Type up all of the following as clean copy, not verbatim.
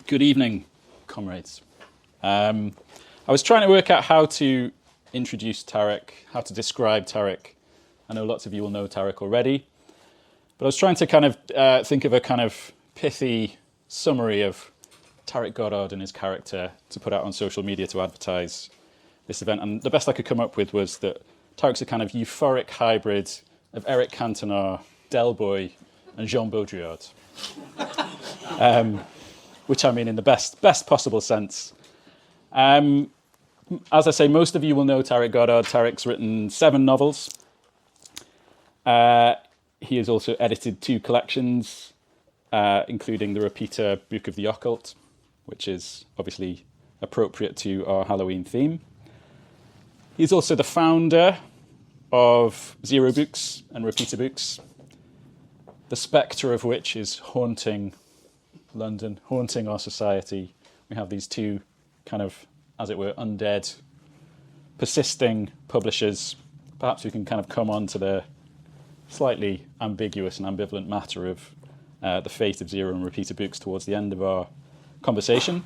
Good evening, comrades. I was trying to work out how to introduce Tariq, how to describe Tariq. I know lots of you will know Tariq already, but I was trying to kind of think of a kind of pithy summary of Tariq Godard and his character to put out on social media to advertise this event. And the best I could come up with was that Tariq's a kind of euphoric hybrid of Eric Cantona, Del Boy, and Jean Baudrillard. Which I mean in the best possible sense. As I say, most of you will know Tariq Godard. Tariq's written 7 novels. He has also edited 2 collections, including the repeater Book of the Occult, which is obviously appropriate to our Halloween theme. He's also the founder of Zero Books and Repeater Books, the spectre of which is haunting London, haunting our society. We have these 2 kind of, as it were, undead, persisting publishers. Perhaps we can kind of come on to the slightly ambiguous and ambivalent matter of the fate of Zero and Repeater Books towards the end of our conversation.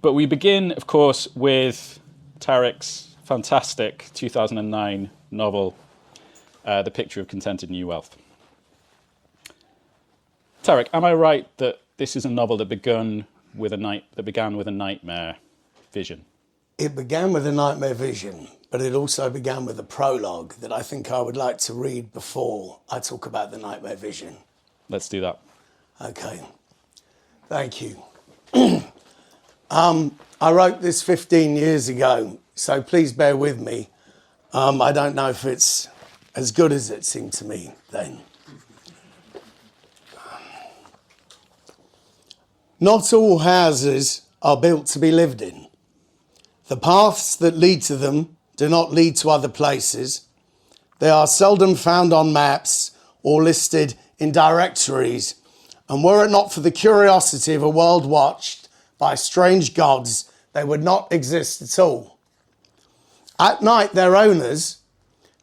But we begin, of course, with Tariq's fantastic 2009 novel, The Picture of Contented New Wealth. Tariq, am I right that this is a novel that began with a nightmare vision? It began with a nightmare vision, but it also began with a prologue that I think I would like to read before I talk about the nightmare vision. Let's do that. Okay. Thank you. I wrote this 15 years ago, so please bear with me. I don't know if it's as good as it seemed to me then. Not all houses are built to be lived in. The paths that lead to them do not lead to other places. They are seldom found on maps or listed in directories, and were it not for the curiosity of a world watched by strange gods, they would not exist at all. At night, their owners,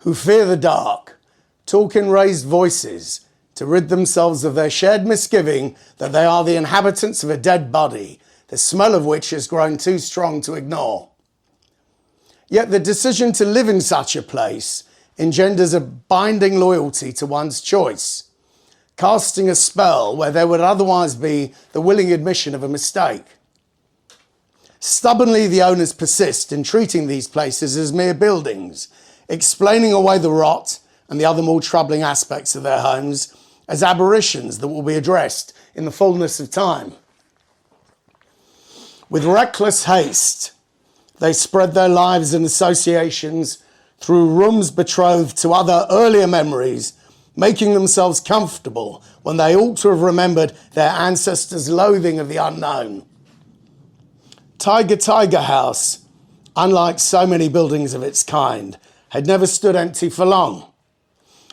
who fear the dark, talk in raised voices to rid themselves of their shared misgiving that they are the inhabitants of a dead body, the smell of which has grown too strong to ignore. Yet the decision to live in such a place engenders a binding loyalty to one's choice, casting a spell where there would otherwise be the willing admission of a mistake. Stubbornly, the owners persist in treating these places as mere buildings, explaining away the rot and the other more troubling aspects of their homes as aberrations that will be addressed in the fullness of time. With reckless haste, they spread their lives and associations through rooms betrothed to other earlier memories, making themselves comfortable when they ought to have remembered their ancestors' loathing of the unknown. Tiger House, unlike so many buildings of its kind, had never stood empty for long.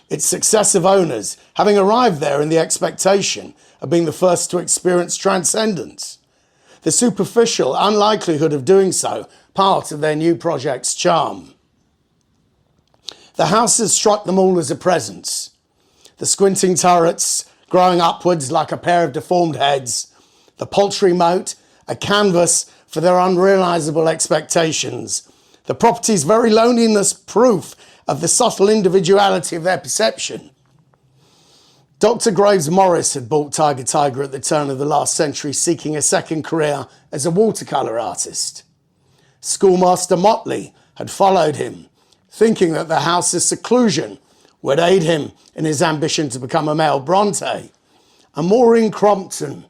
Its successive owners, having arrived there in the expectation of being the first to experience transcendence, the superficial unlikelihood of doing so part of their new project's charm. The house has struck them all as a presence. The squinting turrets growing upwards like a pair of deformed heads, the paltry moat, a canvas for their unrealisable expectations, the property's very loneliness proof of the subtle individuality of their perception. Dr. Graves Morris had bought Tiger at the turn of the last century, seeking a second career as a watercolour artist. Schoolmaster Motley had followed him, thinking that the house's seclusion would aid him in his ambition to become a male Bronte. And Maureen Crompton,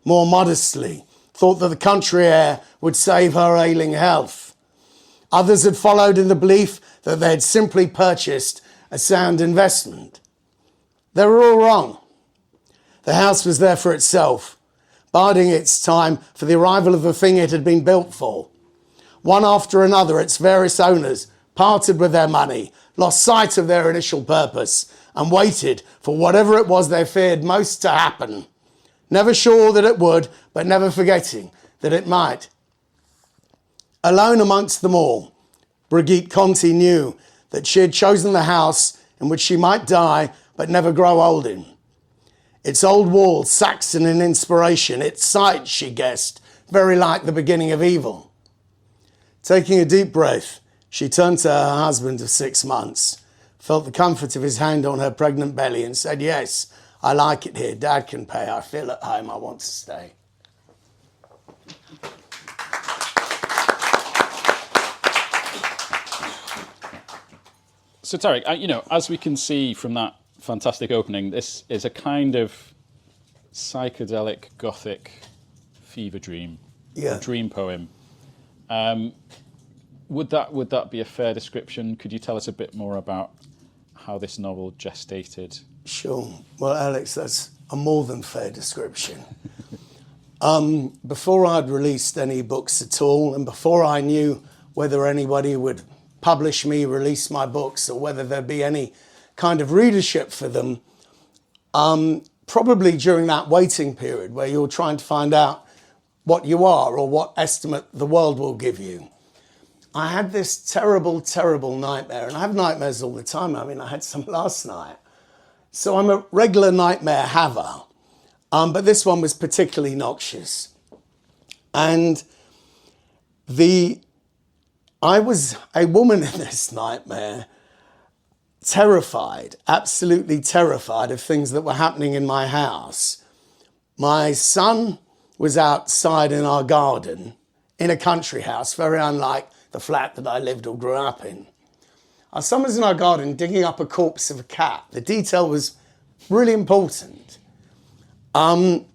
more modestly, thought that the country air would save her ailing health. Others had followed in the belief that they had simply purchased a sound investment. They were all wrong. The house was there for itself, biding its time for the arrival of the thing it had been built for. One after another, its various owners parted with their money, lost sight of their initial purpose, and waited for whatever it was they feared most to happen, never sure that it would, but never forgetting that it might. Alone amongst them all, Brigit Conti knew that she had chosen the house in which she might die but never grow old in. Its old walls, Saxon in inspiration. Its site, she guessed, very like the beginning of evil. Taking a deep breath, she turned to her husband of 6 months, felt the comfort of his hand on her pregnant belly and said, "Yes, I like it here. Dad can pay. I feel at home. I want to stay." So Tariq, as we can see from that fantastic opening, this is a kind of psychedelic Gothic fever dream, Yeah. dream poem. Would that be a fair description? Could you tell us a bit more about how this novel gestated? Sure. Well, Alex, that's a more than fair description. Before I'd released any books at all, and before I knew whether anybody would publish me, release my books, or whether there'd be any kind of readership for them, probably during that waiting period where you're trying to find out what you are or what estimate the world will give you, I had this terrible, terrible nightmare. And I have nightmares all the time. I mean, I had some last night. So I'm a regular nightmare haver. But this one was particularly noxious. And I was a woman in this nightmare, terrified, absolutely terrified of things that were happening in my house. My son was outside in our garden, in a country house, very unlike the flat that I lived or grew up in. Our son was in our garden digging up a corpse of a cat. The detail was really important. And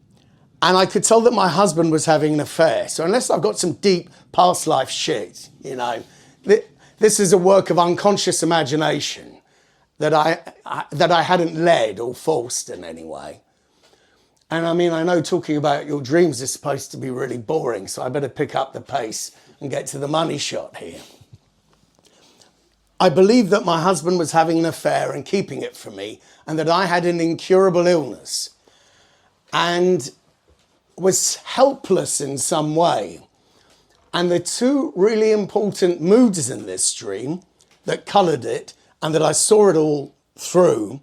I could tell that my husband was having an affair. So unless I've got some deep past life shit, this is a work of unconscious imagination that I hadn't led or forced in any way. And I mean, I know talking about your dreams is supposed to be really boring, so I better pick up the pace and get to the money shot here. I believed that my husband was having an affair and keeping it from me, and that I had an incurable illness and was helpless in some way. And the two really important moods in this dream that coloured it and that I saw it all through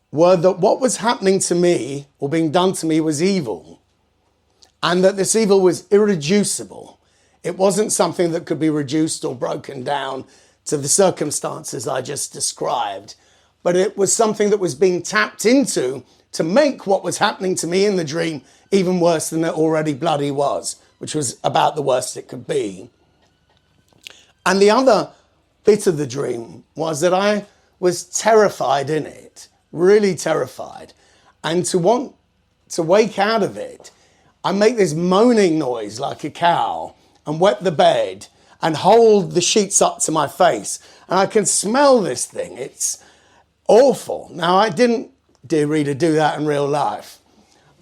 were that what was happening to me or being done to me was evil, and that this evil was irreducible. It wasn't something that could be reduced or broken down to the circumstances I just described, but it was something that was being tapped into to make what was happening to me in the dream even worse than it already bloody was, which was about the worst it could be. And the other bit of the dream was that I was terrified in it, really terrified. And to want to wake out of it, I make this moaning noise like a cow and wet the bed and hold the sheets up to my face. And I can smell this thing. It's awful. Now, I didn't, dear reader, do that in real life.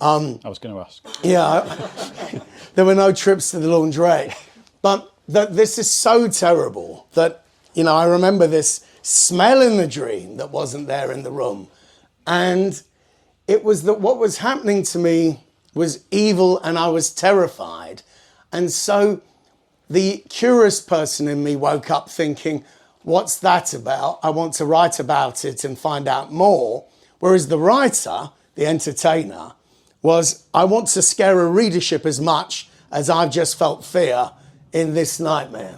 I was going to ask. Yeah, there were no trips to the laundrette. But this is so terrible that, I remember this smell in the dream that wasn't there in the room. And it was that what was happening to me was evil and I was terrified. And so the curious person in me woke up thinking, what's that about? I want to write about it and find out more. Whereas the writer, the entertainer, was, I want to scare a readership as much as I've just felt fear in this nightmare.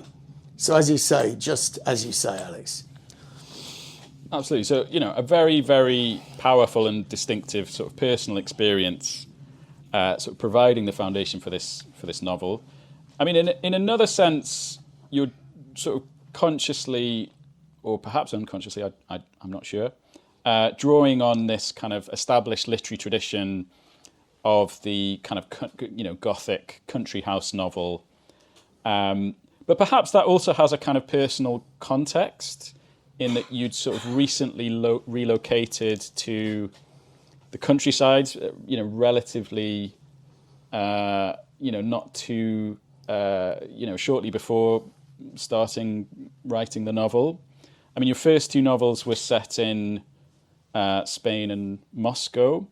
So as you say, just as you say, Alex. Absolutely. So, a very, very powerful and distinctive sort of personal experience, sort of providing the foundation for this novel. I mean, in another sense, you're sort of consciously, or perhaps unconsciously, I'm not sure, drawing on this kind of established literary tradition of the kind of, Gothic country house novel. But perhaps that also has a kind of personal context in that you'd sort of recently relocated to the countryside, relatively, not too, shortly before starting writing the novel. I mean, your first two novels were set in Spain and Moscow,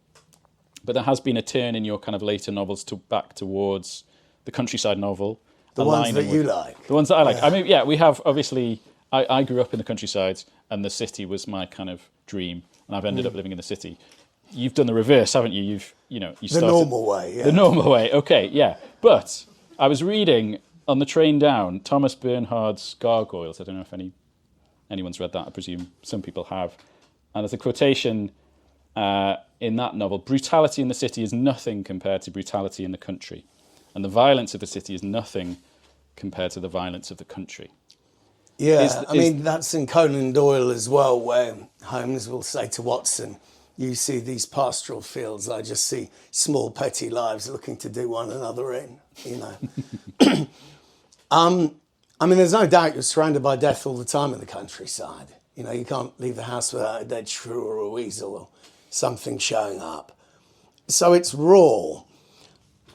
but there has been a turn in your kind of later novels back towards the countryside novel. The ones that you like. The ones that I like. Yeah. I mean, yeah, we have, obviously, I grew up in the countryside and the city was my kind of dream, and I've ended up living in the city. you've done the reverse, haven't you? You The started normal way, yeah. the normal way. Okay, yeah. But I was reading on the train down Thomas Bernhard's Gargoyles. I don't know if anyone's read that. I presume some people have. And there's a quotation in that novel: "Brutality in the city is nothing compared to brutality in the country, and the violence of the city is nothing compared to the violence of the country." Yeah, I mean, that's in Conan Doyle as well, where Holmes will say to Watson, "You see these pastoral fields, I just see small petty lives looking to do one another in," you know. I mean, there's no doubt you're surrounded by death all the time in the countryside. You know, you can't leave the house without a dead shrew or a weasel or something showing up. So it's raw.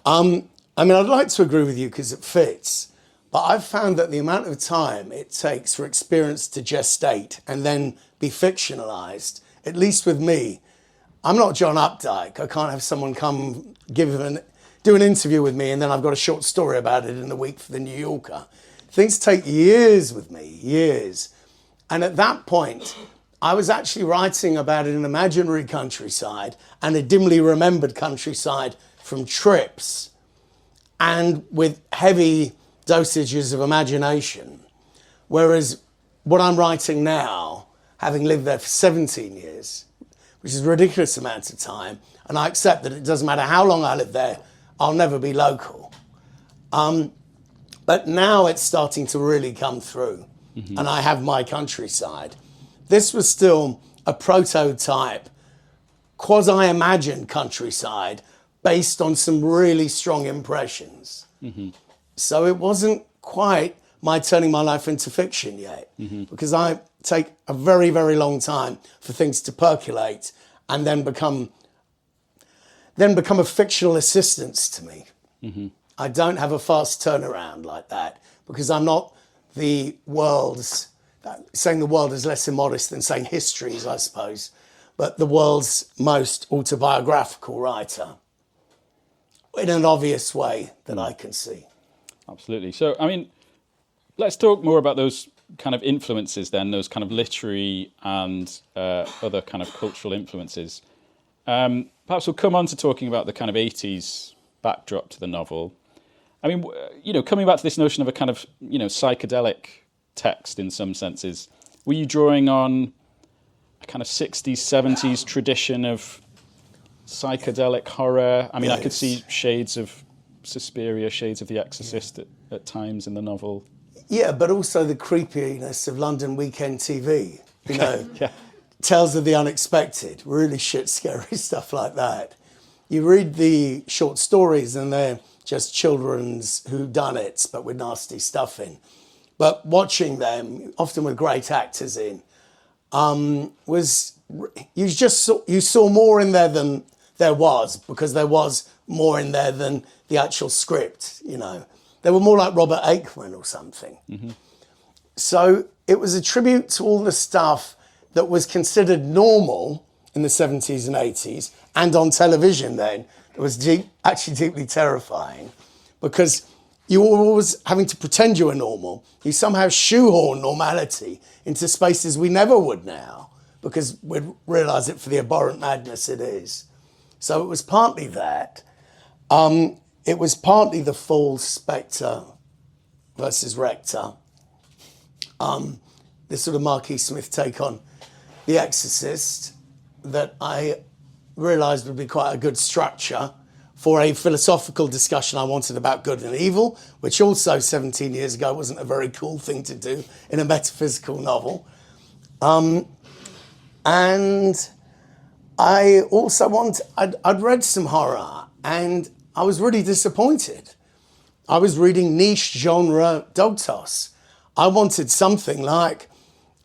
I mean, I'd like to agree with you because it fits. But I've found that the amount of time it takes for experience to gestate and then be fictionalised, at least with me, I'm not John Updike. I can't have someone come do an interview with me and then I've got a short story about it in a week for the New Yorker. Things take years with me, years. And at that point, I was actually writing about an imaginary countryside and a dimly remembered countryside from trips, and with heavy dosages of imagination. Whereas what I'm writing now, having lived there for 17 years, which is a ridiculous amount of time, and I accept that it doesn't matter how long I live there, I'll never be local. But now it's starting to really come through, and I have my countryside. This was still a prototype, quasi-imagined countryside based on some really strong impressions. So it wasn't quite my turning my life into fiction yet, because I take a very, very long time for things to percolate and then become a fictional assistance to me. I don't have a fast turnaround like that, because I'm not saying the world is less immodest than saying history is, I suppose, but the world's most autobiographical writer in an obvious way that I can see. Absolutely. So, I mean, let's talk more about those kind of influences then, those kind of literary and other kind of cultural influences. Perhaps we'll come on to talking about the kind of 80s backdrop to the novel. I mean, coming back to this notion of a kind of, psychedelic text in some senses, were you drawing on a kind of 60s, 70s tradition of psychedelic horror? I mean, yes. I could see shades of Suspiria, shades of The Exorcist at times in the novel. Yeah, but also the creepiness of London weekend TV, Tales of the Unexpected, really shit scary stuff like that. You read the short stories and they're just children's whodunits, but with nasty stuff in. But watching them, often with great actors in, you saw more in there than there was, because there was more in there than the actual script, They were more like Robert Aikman or something. So it was a tribute to all the stuff that was considered normal in the 70s and 80s, and on television then. It was actually deeply terrifying, because you were always having to pretend you were normal. You somehow shoehorn normality into spaces we never would now, because we'd realise it for the abhorrent madness it is. So it was partly that. It was partly the false Spectre versus Rector. This sort of Marquis Smith take on The Exorcist that I realised would be quite a good structure for a philosophical discussion I wanted about good and evil, which also 17 years ago wasn't a very cool thing to do in a metaphysical novel. And I also I'd read some horror and I was really disappointed. I was reading niche genre dog toss. I wanted something like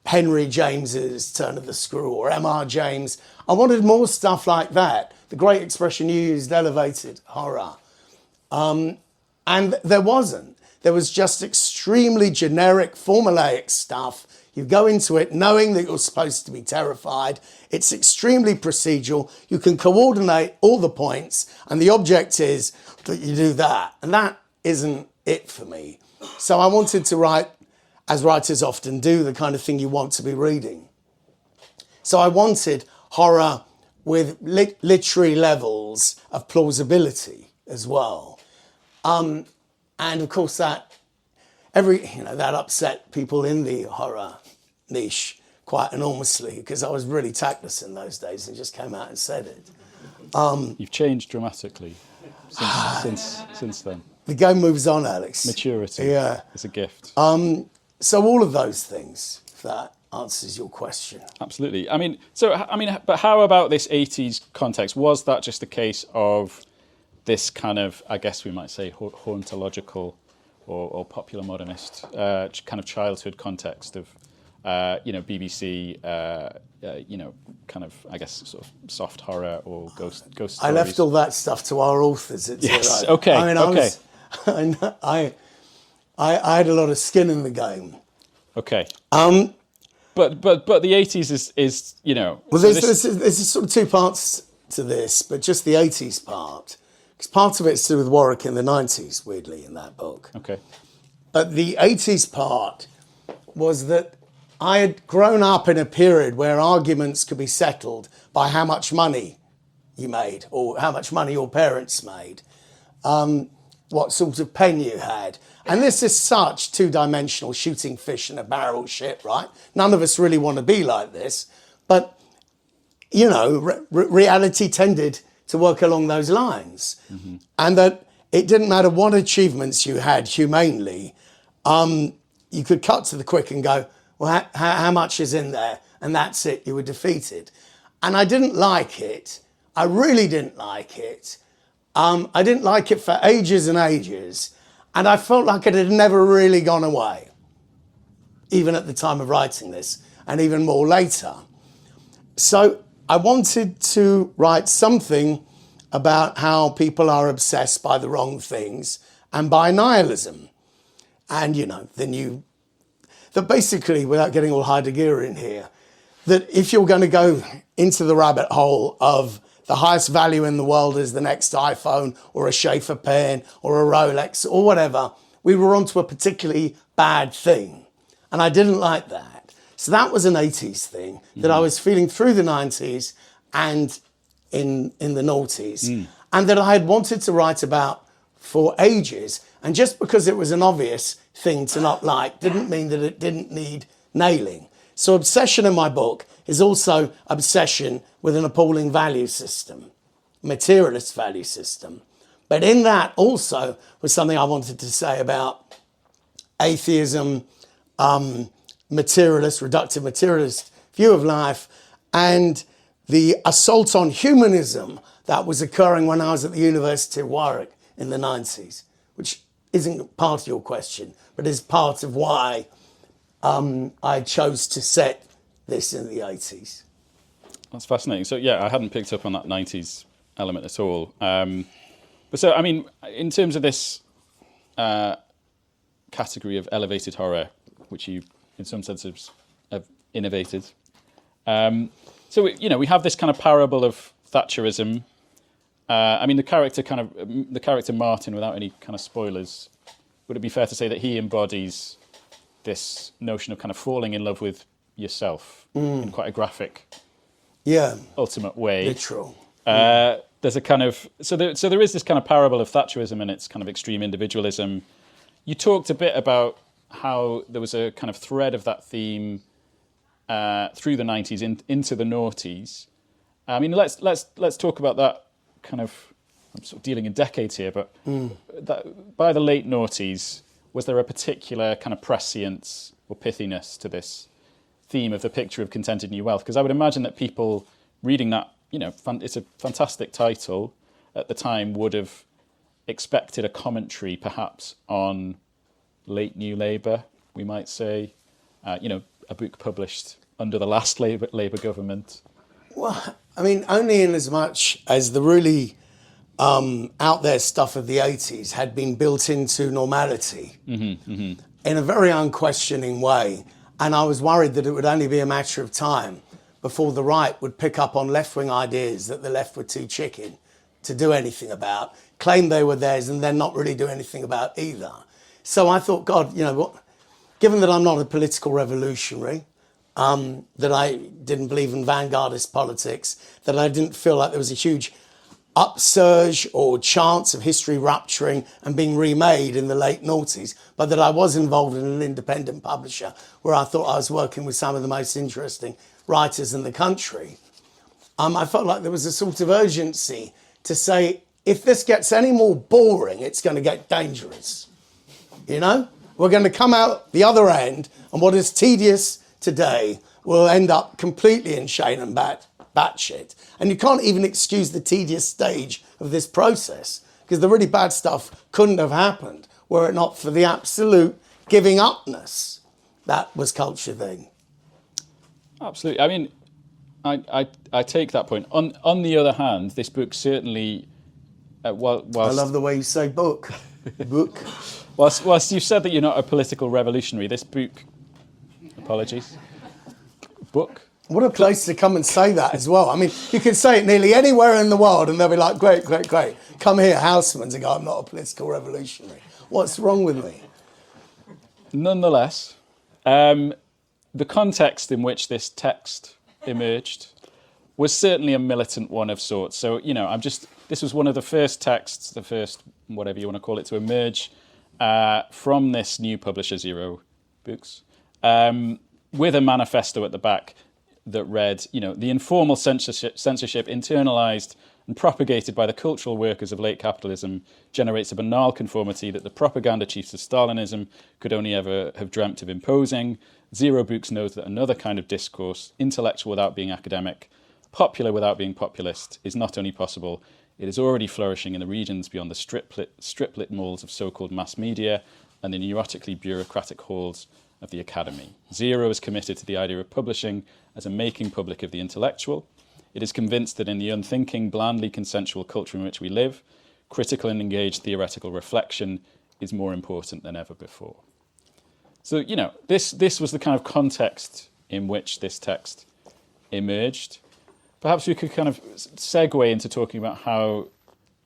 Henry James's Turn of the Screw or M.R. James. I wanted more stuff like that. The great expression you used, elevated horror. And there wasn't. There was just extremely generic, formulaic stuff. You go into it knowing that you're supposed to be terrified. It's extremely procedural. You can coordinate all the points, and the object is that you do that. And that isn't it for me. So I wanted to write, as writers often do, the kind of thing you want to be reading. So I wanted horror with literary levels of plausibility as well. And of course that upset people in the horror niche quite enormously, because I was really tactless in those days and just came out and said it. You've changed dramatically since then. The game moves on, Alex. Maturity is a gift. So all of those things, if that answers your question. Absolutely. But how about this 80s context? Was that just a case of this kind of, I guess we might say, hauntological or popular modernist kind of childhood context of, BBC, kind of, I guess, sort of soft horror or ghost stories? I left all that stuff to our authors. Yes. Okay. I had a lot of skin in the game. Okay. But the 80s is Well, there's sort of two parts to this, but just the 80s part, because part of it's to do with Warwick in the 90s, weirdly, in that book. Okay. But the 80s part was that I had grown up in a period where arguments could be settled by how much money you made or how much money your parents made, what sort of pen you had. And this is such two-dimensional shooting fish in a barrel shit, right? None of us really want to be like this. But, reality tended to work along those lines. Mm-hmm. And that it didn't matter what achievements you had humanely, you could cut to the quick and go, well, how much is in there? And that's it, you were defeated. And I didn't like it. I really didn't like it. I didn't like it for ages and ages. And I felt like it had never really gone away, even at the time of writing this, and even more later. So I wanted to write something about how people are obsessed by the wrong things and by nihilism. And, that basically, without getting all Heideggerian here, that if you're going to go into the rabbit hole of the highest value in the world is the next iPhone or a Schaefer pen or a Rolex or whatever, we were onto a particularly bad thing. And I didn't like that. So that was an 80s thing that I was feeling through the 90s and in the noughties, and that I had wanted to write about for ages. And just because it was an obvious thing to not like didn't mean that it didn't need nailing. So obsession in my book is also obsession with an appalling value system, materialist value system. But in that also was something I wanted to say about atheism, reductive materialist view of life, and the assault on humanism that was occurring when I was at the University of Warwick in the 90s, which isn't part of your question, but is part of why I chose to set this in the 80s. That's fascinating. So, I hadn't picked up on that 90s element at all. In terms of this category of elevated horror, which you, in some senses, have innovated. We have this kind of parable of Thatcherism. The character Martin, without any kind of spoilers, would it be fair to say that he embodies this notion of kind of falling in love with yourself in quite a graphic, ultimate way? Literal. There's a kind of there is this kind of parable of Thatcherism and its kind of extreme individualism. You talked a bit about how there was a kind of thread of that theme through the 90s into the noughties. Let's talk about that kind of. I'm sort of dealing in decades here, but by the late noughties, was there a particular kind of prescience or pithiness to this theme of the picture of contented new wealth? Because I would imagine that people reading that, it's a fantastic title at the time, would have expected a commentary perhaps on late New Labour, we might say, a book published under the last Labour government. Well, only in as much as the really out there stuff of the 80s had been built into normality in a very unquestioning way. And I was worried that it would only be a matter of time before the right would pick up on left-wing ideas that the left were too chicken to do anything about, claim they were theirs, and then not really do anything about either. So I thought, God, what? Given that I'm not a political revolutionary, that I didn't believe in vanguardist politics, that I didn't feel like there was a huge upsurge or chance of history rupturing and being remade in the late noughties, but that I was involved in an independent publisher where I thought I was working with some of the most interesting writers in the country. I felt like there was a sort of urgency to say, if this gets any more boring, it's going to get dangerous. You know, we're going to come out the other end, and what is tedious today will end up completely insane and batshit. And you can't even excuse the tedious stage of this process, because the really bad stuff couldn't have happened were it not for the absolute giving upness that was culture then. Absolutely. I mean, I take that point. On the other hand, this book certainly, whilst I love the way you say book. Book. Whilst you've said that you're not a political revolutionary, this book, apologies, book. What a place to come and say that as well. I mean, you can say it nearly anywhere in the world and they'll be like, great, great, great. Come here, Housemans, and go, I'm not a political revolutionary. What's wrong with me? Nonetheless, the context in which this text emerged was certainly a militant one of sorts. So, you know, this was one of the first texts, the first, whatever you want to call it, to emerge from this new publisher, Zero Books, with a manifesto at the back that read, you know, the informal censorship internalized and propagated by the cultural workers of late capitalism generates a banal conformity that the propaganda chiefs of Stalinism could only ever have dreamt of imposing. Zero Books knows that another kind of discourse, intellectual without being academic, popular without being populist, is not only possible, it is already flourishing in the regions beyond the striplit malls of so-called mass media and the neurotically bureaucratic halls of the academy. Zero is committed to the idea of publishing as a making public of the intellectual. It is convinced that in the unthinking, blandly consensual culture in which we live, critical and engaged theoretical reflection is more important than ever before. So, you know, this was the kind of context in which this text emerged. Perhaps we could kind of segue into talking about how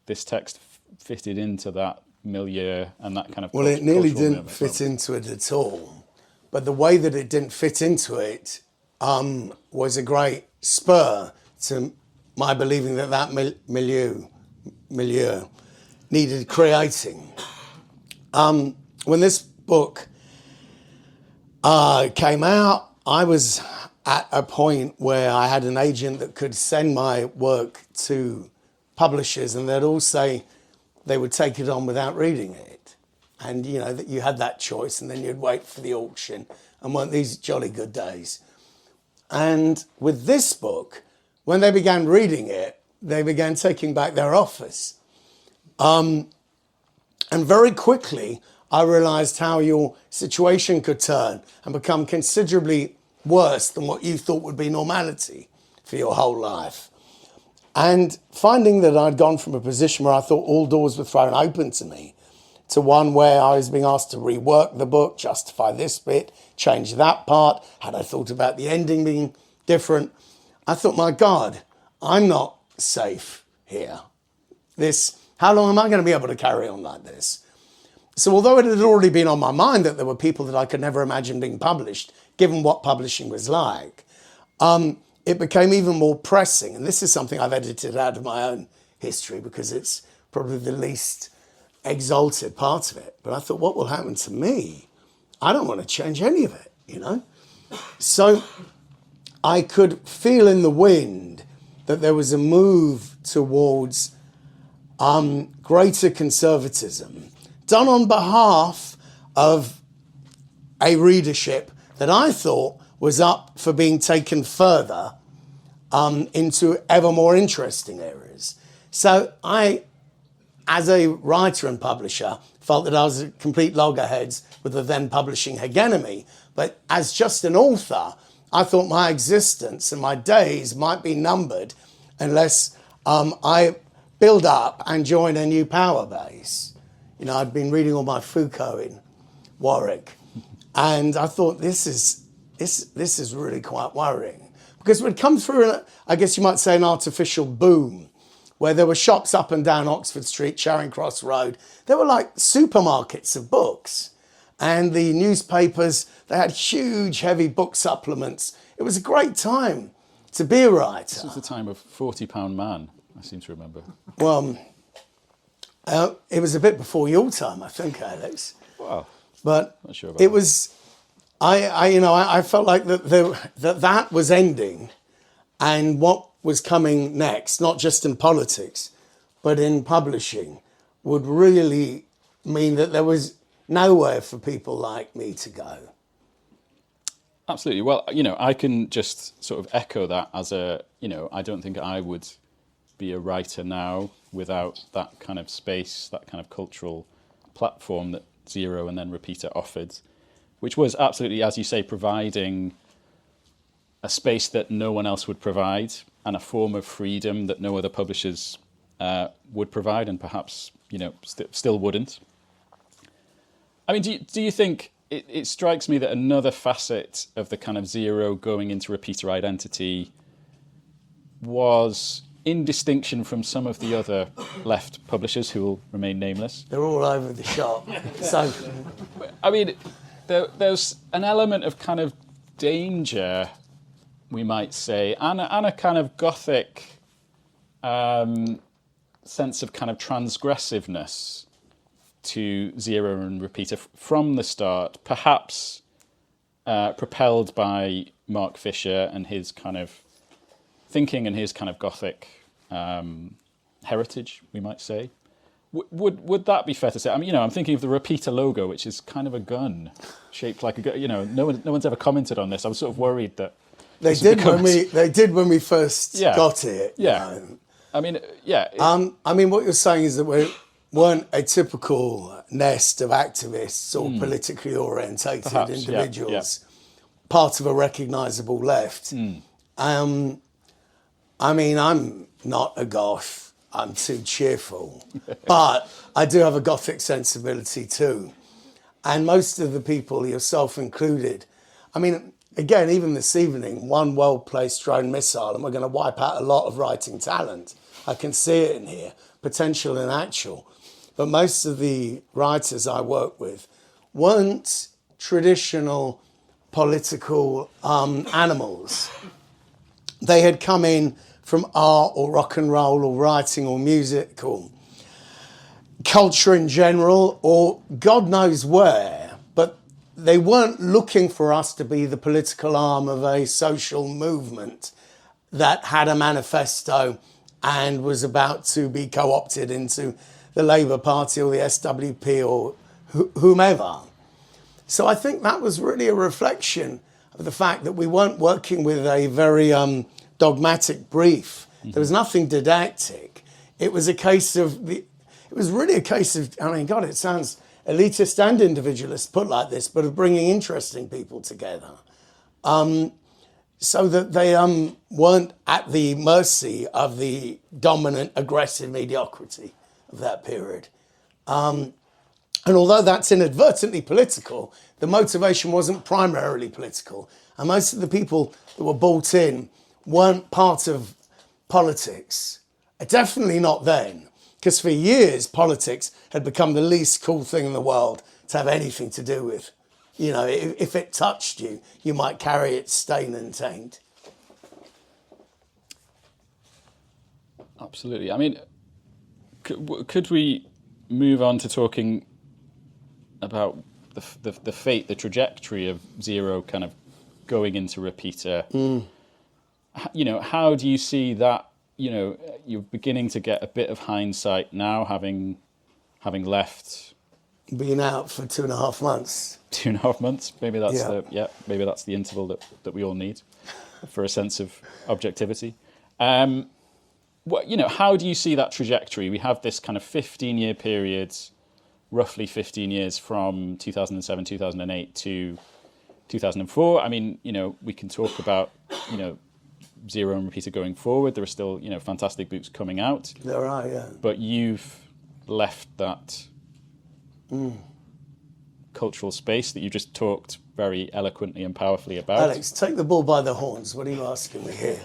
this text fitted into that milieu and that kind of. Well, it nearly didn't fit into it at all. But the way that it didn't fit into it was a great spur to my believing that that milieu needed creating. When this book came out, I was at a point where I had an agent that could send my work to publishers and they'd all say they would take it on without reading it. And, you know, that you had that choice and then you'd wait for the auction, and weren't these jolly good days. And with this book, when they began reading it, they began taking back their offers. And very quickly, I realised how your situation could turn and become considerably worse than what you thought would be normality for your whole life. And finding that I'd gone from a position where I thought all doors were thrown open to me to one where I was being asked to rework the book, justify this bit, change that part. Had I thought about the ending being different? I thought, my God, I'm not safe here. How long am I going to be able to carry on like this? So although it had already been on my mind that there were people that I could never imagine being published, given what publishing was like, it became even more pressing. And this is something I've edited out of my own history because it's probably the least exalted part of it. But I thought, what will happen to me? I don't want to change any of it, you know? So I could feel in the wind that there was a move towards greater conservatism done on behalf of a readership that I thought was up for being taken further into ever more interesting areas. So I, as a writer and publisher, felt that I was a complete loggerheads with the then publishing hegemony. But as just an author, I thought my existence and my days might be numbered unless I build up and join a new power base. You know, I'd been reading all my Foucault in Warwick, and I thought this is really quite worrying because we'd come through, I guess you might say, an artificial boom where there were shops up and down Oxford Street, Charing Cross Road. There were like supermarkets of books. And the newspapers, they had huge, heavy book supplements. It was a great time to be a writer. This was the time of £40 Man, I seem to remember. Well, it was a bit before your time, I think, Alex. Wow. But Not sure about it that. was, I felt like that was ending, and what was coming next, not just in politics, but in publishing, would really mean that there was nowhere for people like me to go. Absolutely. Well, I can just sort of echo that as I don't think I would be a writer now without that kind of space, that kind of cultural platform that Zero and then Repeater offered, which was absolutely, as you say, providing a space that no one else would provide and a form of freedom that no other publishers would provide, and perhaps, still wouldn't. I mean, do you think it strikes me that another facet of the kind of Zero going into Repeater identity was, in distinction from some of the other left publishers who will remain nameless. They're all over the shop. So, I mean, there's an element of kind of danger, we might say, and a kind of Gothic sense of kind of transgressiveness to Zero and Repeater from the start, perhaps propelled by Mark Fisher and his kind of thinking and his kind of Gothic heritage, we might say. Would that be fair to say? I mean, I'm thinking of the Repeater logo, which is kind of a gun, shaped like a gun. No one's ever commented on this. I was sort of worried that they did when we first got it. Yeah. I mean, yeah. I mean, what you're saying is that we weren't a typical nest of activists or politically orientated individuals, part of a recognisable left. I mean, I'm not a goth. I'm too cheerful. But I do have a Gothic sensibility too. And most of the people, yourself included, I mean, again, even this evening, one well-placed drone missile and we're going to wipe out a lot of writing talent. I can see it in here, potential and actual. But most of the writers I work with weren't traditional political animals. They had come in from art or rock and roll or writing or music or culture in general or God knows where, but they weren't looking for us to be the political arm of a social movement that had a manifesto and was about to be co-opted into the Labour Party or the SWP or whomever. So I think that was really a reflection of the fact that we weren't working with a very dogmatic brief. There was nothing didactic. It was a case of it was really a case of, I mean, God, it sounds elitist and individualist put like this, but of bringing interesting people together. So that they weren't at the mercy of the dominant, aggressive mediocrity of that period. And although that's inadvertently political, the motivation wasn't primarily political. And most of the people that were bought in weren't part of politics. Definitely not then. Because for years, politics had become the least cool thing in the world to have anything to do with. If it touched you, you might carry its stain and taint. Absolutely. I mean, could we move on to talking about the fate, the trajectory of Zero kind of going into Repeater? How do you see that? You're beginning to get a bit of hindsight now, having left. Been out for 2.5 months. 2.5 months. Maybe that's maybe that's the interval that we all need for a sense of objectivity. How do you see that trajectory? We have this kind of 15-year period, roughly 15 years from 2007, 2008 to 2004. I mean, we can talk about, Zero and Repeater going forward. There are still, fantastic books coming out. There are, yeah. But you've left that cultural space that you just talked very eloquently and powerfully about. Alex, take the bull by the horns. What are you asking me here?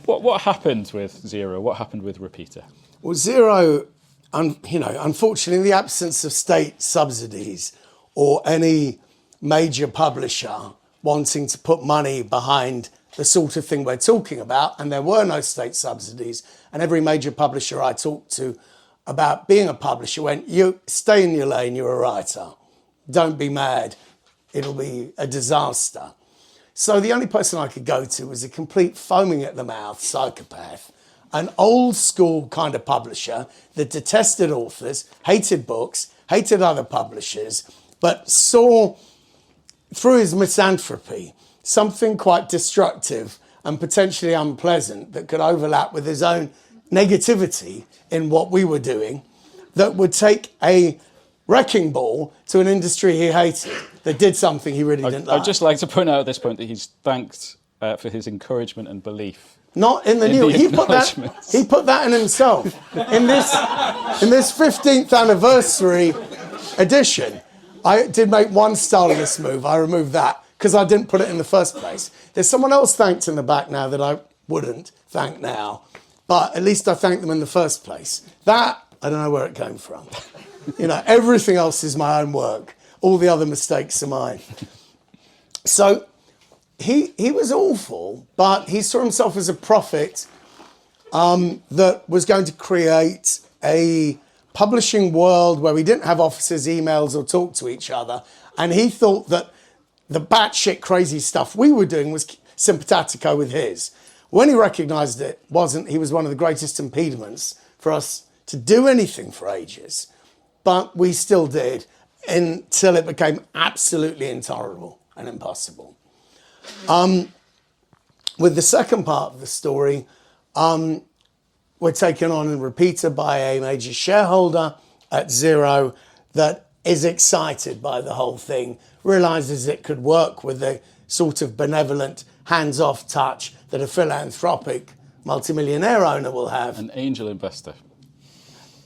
What happened with Zero? What happened with Repeater? Well, Zero, unfortunately, in the absence of state subsidies or any major publisher wanting to put money behind the sort of thing we're talking about, and there were no state subsidies, and every major publisher I talked to about being a publisher went, you stay in your lane, you're a writer. Don't be mad. It'll be a disaster. So the only person I could go to was a complete foaming at the mouth psychopath, an old school kind of publisher that detested authors, hated books, hated other publishers, but saw through his misanthropy something quite destructive and potentially unpleasant that could overlap with his own negativity in what we were doing, that would take a wrecking ball to an industry he hated, that did something he really didn't like. I'd just like to point out at this point that he's thanked for his encouragement and belief. Not in the new. He put that in himself. In this 15th anniversary edition, I did make one stylist move. I removed that because I didn't put it in the first place. There's someone else thanked in the back now that I wouldn't thank now, but at least I thanked them in the first place. That, I don't know where it came from. You know, everything else is my own work. All the other mistakes are mine. So he was awful, but he saw himself as a prophet that was going to create a publishing world where we didn't have offices, emails, or talk to each other. And he thought that the batshit crazy stuff we were doing was simpatico with his. When he recognised it wasn't, he was one of the greatest impediments for us to do anything for ages. But we still did until it became absolutely intolerable and impossible. With the second part of the story, we're taken on and repeated by a major shareholder at Zero that is excited by the whole thing, realises it could work with the sort of benevolent, hands-off touch that a philanthropic multimillionaire owner will have. An angel investor.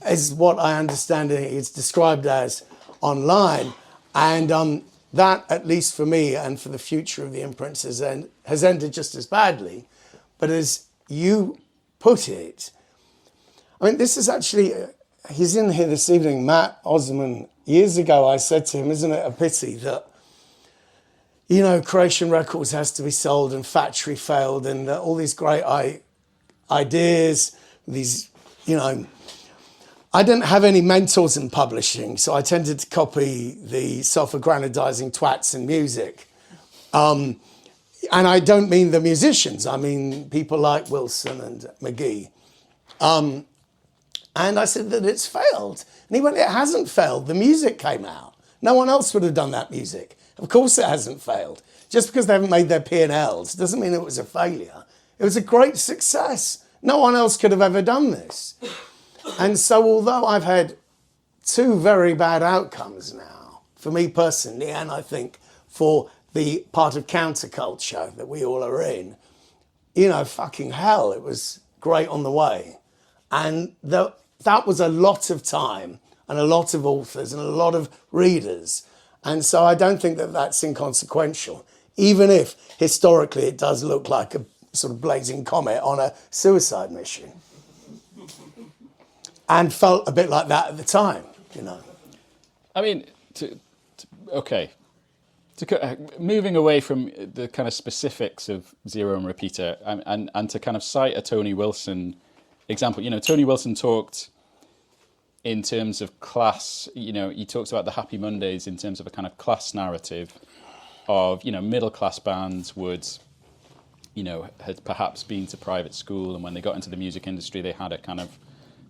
Is what I understand it's described as online. And that, at least for me and for the future of the imprints, has ended just as badly. But as you put it, I mean, this is actually, he's in here this evening, Matt Osman. Years ago, I said to him, isn't it a pity that, you know, Creation Records has to be sold and Factory failed and all these great ideas, these, you know, I didn't have any mentors in publishing, so I tended to copy the self-aggrandizing twats in music. And I don't mean the musicians, I mean people like Wilson and McGee. And I said that it's failed. And he went, it hasn't failed. The music came out. No one else would have done that music. Of course it hasn't failed. Just because they haven't made their P&Ls doesn't mean it was a failure. It was a great success. No one else could have ever done this. And so although I've had two very bad outcomes now, for me personally, and I think for the part of counterculture that we all are in, you know, fucking hell, it was great on the way. And that was a lot of time and a lot of authors and a lot of readers. And so I don't think that that's inconsequential, even if historically it does look like a sort of blazing comet on a suicide mission. And felt a bit like that at the time, you know. I mean, moving away from the kind of specifics of Zero and Repeater and to kind of cite a Tony Wilson example. You know, Tony Wilson talked in terms of class, you know, he talks about the Happy Mondays in terms of a kind of class narrative of, you know, middle-class bands would, you know, had perhaps been to private school, and when they got into the music industry, they had a kind of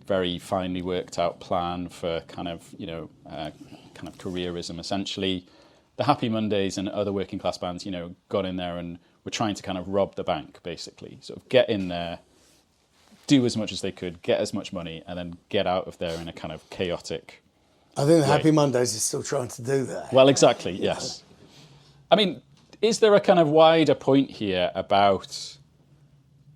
very finely worked out plan for kind of, you know, kind of careerism, essentially. The Happy Mondays and other working class bands, you know, got in there and were trying to kind of rob the bank, basically. Sort of get in there, do as much as they could, get as much money, and then get out of there in a kind of chaotic I think the Happy Mondays is still trying to do that. Well, exactly, yes. I mean, is there a kind of wider point here about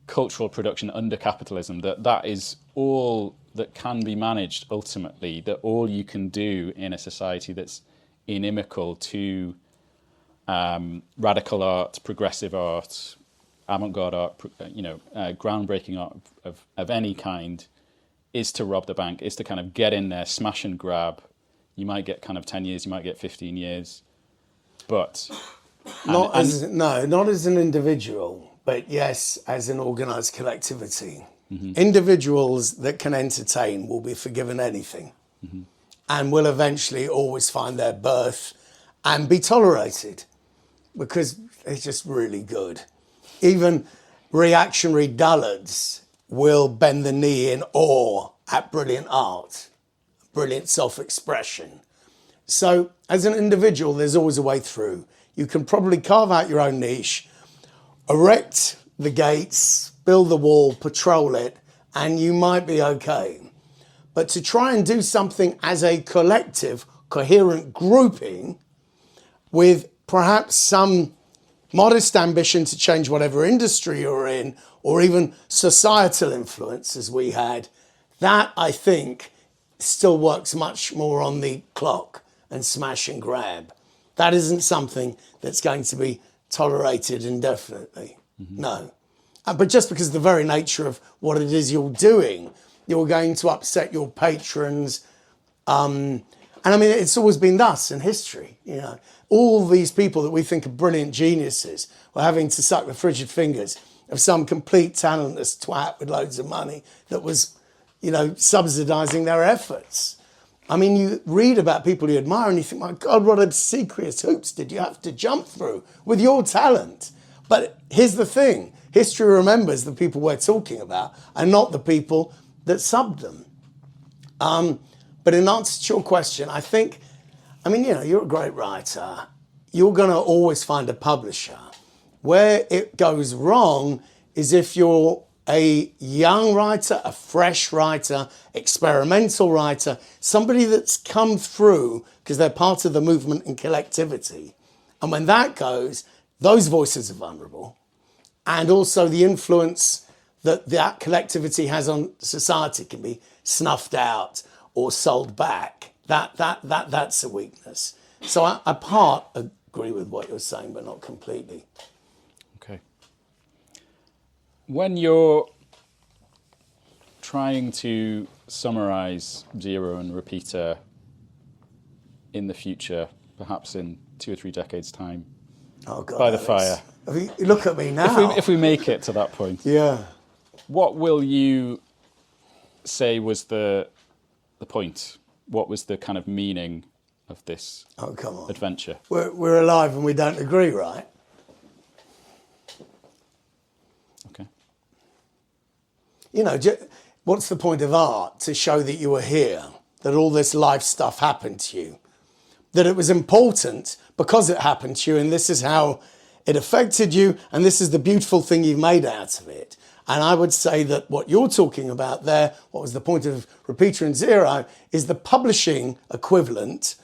cultural production under capitalism, that is all that can be managed ultimately, that all you can do in a society that's inimical to radical art, progressive art, avant-garde art, groundbreaking art of any kind, is to rob the bank, is to kind of get in there, smash and grab, You might get kind of 10 years, you might get 15 years, but... Not as an individual, but yes, as an organised collectivity. Individuals that can entertain will be forgiven anything and will eventually always find their berth and be tolerated because they're just really good. Even reactionary dullards will bend the knee in awe at brilliant art, brilliant self-expression. So as an individual, there's always a way through. You can probably carve out your own niche, erect the gates, build the wall, patrol it, and you might be okay. But to try and do something as a collective, coherent grouping with perhaps some modest ambition to change whatever industry you're in, or even societal influence as we had, that I think still works much more on the clock and smash and grab. That isn't something that's going to be tolerated indefinitely. No. But just because of the very nature of what it is you're doing, you're going to upset your patrons. And I mean, it's always been thus in history. You know, all these people that we think are brilliant geniuses were having to suck the frigid fingers of some complete talentless twat with loads of money that was, you know, subsidising their efforts. I mean, you read about people you admire and you think, my God, what obsequious hoops did you have to jump through with your talent? But here's the thing. History remembers the people we're talking about and not the people that subbed them. But in answer to your question, I think, I mean, you know, you're a great writer. You're going to always find a publisher. Where it goes wrong is if you're a young writer, a fresh writer, experimental writer, somebody that's come through because they're part of the movement and collectivity. And when that goes, those voices are vulnerable. And also the influence that that collectivity has on society can be snuffed out or sold back. That's a weakness. So I part agree with what you're saying, but not completely. Okay. When you're trying to summarize Zero and Repeater in the future, perhaps in 2 or 3 decades' time, oh God, by the Alex. fire. I mean, look at me now. If we make it to that point, yeah. What will you say was the point? What was the kind of meaning of this adventure? We're alive and we don't agree, right? Okay. You know, what's the point of art? To show that you were here, that all this life stuff happened to you, that it was important because it happened to you, and this is how it affected you, and this is the beautiful thing you've made out of it. And I would say that what you're talking about there, what was the point of Repeater and Zero, is the publishing equivalent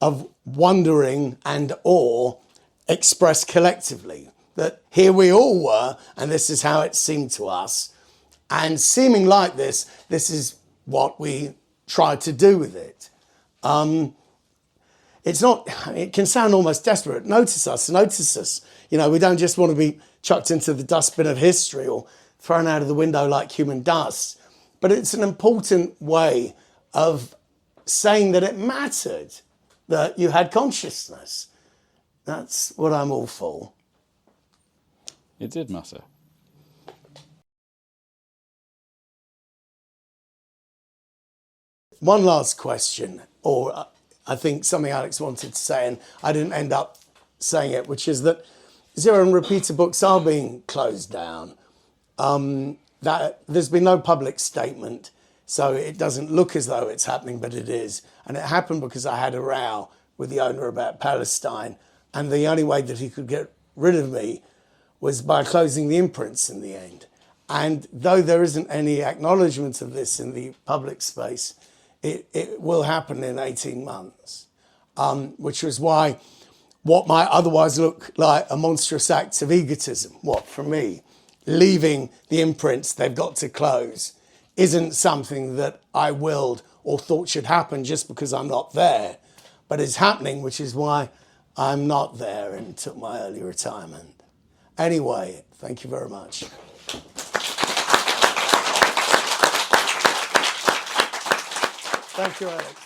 of wondering and awe expressed collectively. That here we all were, and this is how it seemed to us. And seeming like this is what we tried to do with it. It's not, it can sound almost desperate. Notice us. You know, we don't just want to be chucked into the dustbin of history or thrown out of the window like human dust. But it's an important way of saying that it mattered, that you had consciousness. That's what I'm all for. It did matter. One last question, or I think something Alex wanted to say, and I didn't end up saying it, which is that Zero and Repeater books are being closed down. That there's been no public statement, so it doesn't look as though it's happening, but it is. And it happened because I had a row with the owner about Palestine, and the only way that he could get rid of me was by closing the imprints in the end. And though there isn't any acknowledgement of this in the public space, it will happen in 18 months, which was why what might otherwise look like a monstrous act of egotism, from me, leaving the imprints they've got to close, isn't something that I willed or thought should happen just because I'm not there, but it's happening, which is why I'm not there and took my early retirement. Anyway, thank you very much. Thank you, Alex.